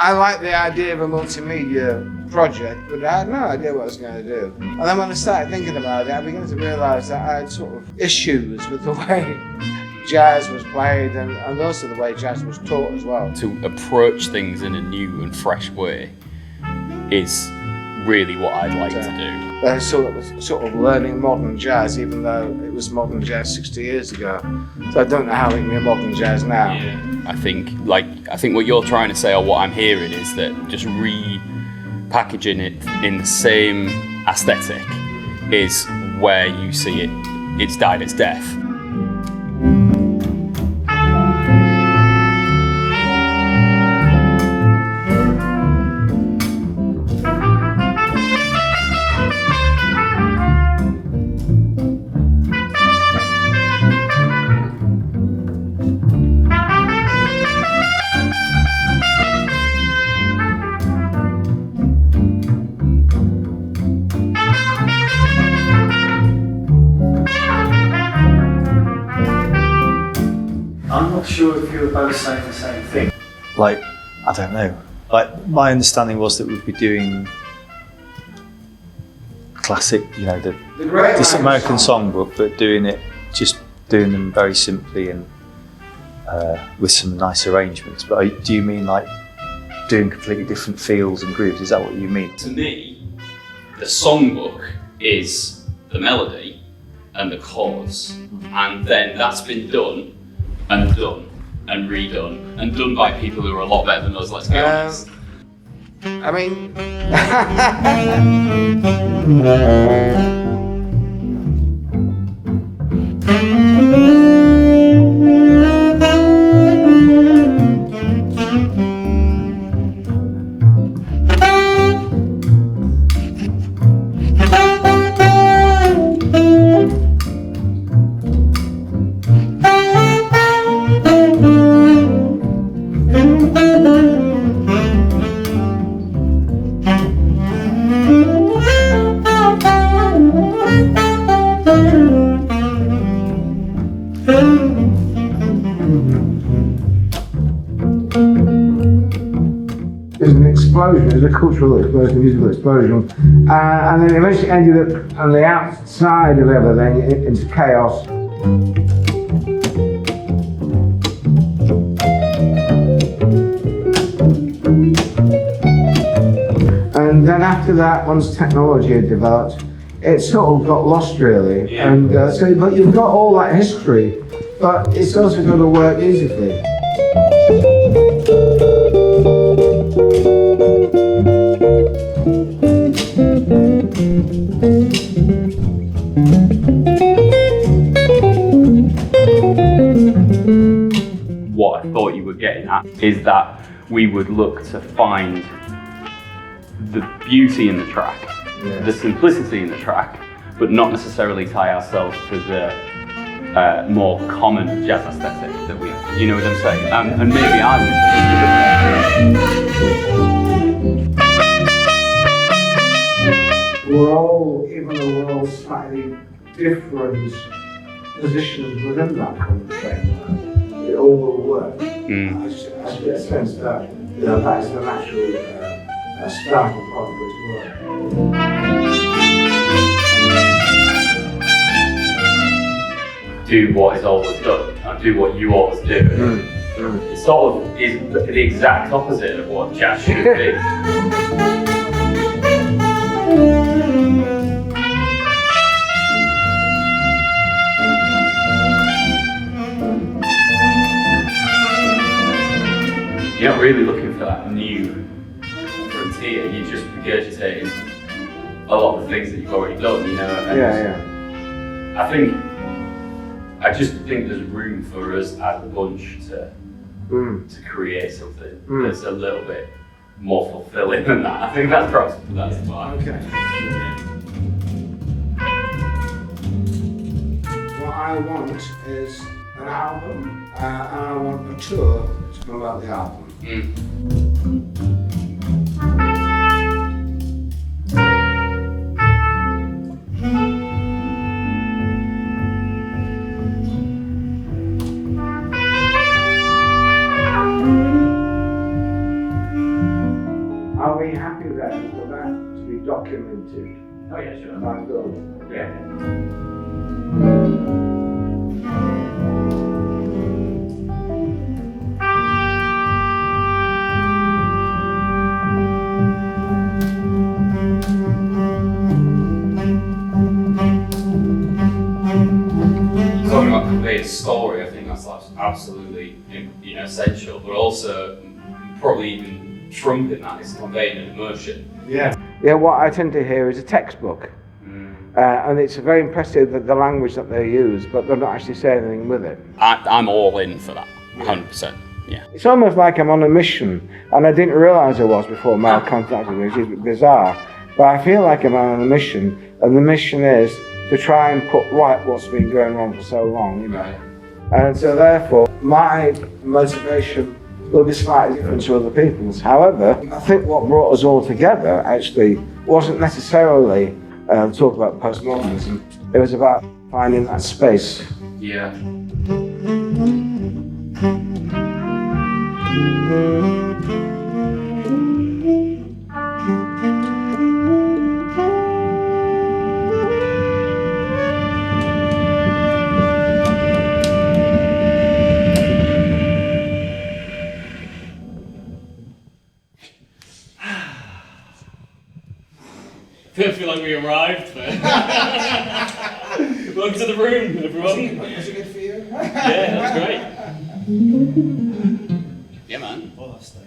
I like the idea of a multimedia project, but I had no idea what I was going to do. And then when I started thinking about it, I began to realise that I had sort of issues with the way jazz was played and also the way jazz was taught as well. To approach things in a new and fresh way is really what I'd like to do. Sort of learning modern jazz, even though it was modern jazz 60 years ago. So I don't know how it can be modern jazz now. Yeah. I think what you're trying to say, or what I'm hearing, is that just repackaging it in the same aesthetic is where you see it's died its death. I'm not sure if you were both saying the same thing. Like, I don't know. Like, my understanding was that we'd be doing classic, this American songbook, but doing them very simply and with some nice arrangements. But do you mean like doing completely different feels and grooves? Is that what you mean? To me, the songbook is the melody and the chords, and then that's been done and done and redone and done by people who are a lot better than us, let's be honest. I mean, there's an explosion, there's a cultural explosion, a musical explosion, and then eventually ended up on the outside of everything into chaos. And then after that, once technology had developed, it sort of got lost really. Yeah. And but you've got all that history, but it's also got to work musically. What I thought you were getting at is that we would look to find the beauty in the track, the simplicity in the track, but not necessarily tie ourselves to the more common jazz aesthetic that we, you know what I'm saying? And maybe I'm We're all, even though we're all slightly different positions within that kind of framework, it all will work. I just get a sense that that is the natural starting point for it to work. do what is always done and do what you always do. It sort of is the exact opposite of what jazz should be. You're not really looking for that new frontier, you're just regurgitating a lot of the things that you've already done, you know? And I just think there's room for us as a bunch to create something that's a little bit more fulfilling than that. I think that's why. Okay. What I want is an album, and I want a tour to promote the album. are we happy then for that to be documented? Oh yeah, sure. By film? Yeah. Talking about conveying story, I think that's absolutely essential, but also probably even trumping that is conveying an emotion. Yeah. Yeah, what I tend to hear is a textbook. And it's very impressive that the language that they use, but they're not actually saying anything with it. I'm all in for that, 100%. Yeah. It's almost like I'm on a mission, and I didn't realise I was before Mal contacted me, which is bizarre. But I feel like I'm on a mission, and the mission is to try and put right what's been going on for so long, And so therefore, my motivation will be slightly different to other people's. However, I think what brought us all together actually wasn't necessarily talk about postmodernism. It was about finding that space. Yeah. I feel like we arrived, but welcome to the room, everyone. Was it good for you? Yeah, that was great. Yeah, man. Well, I've stayed.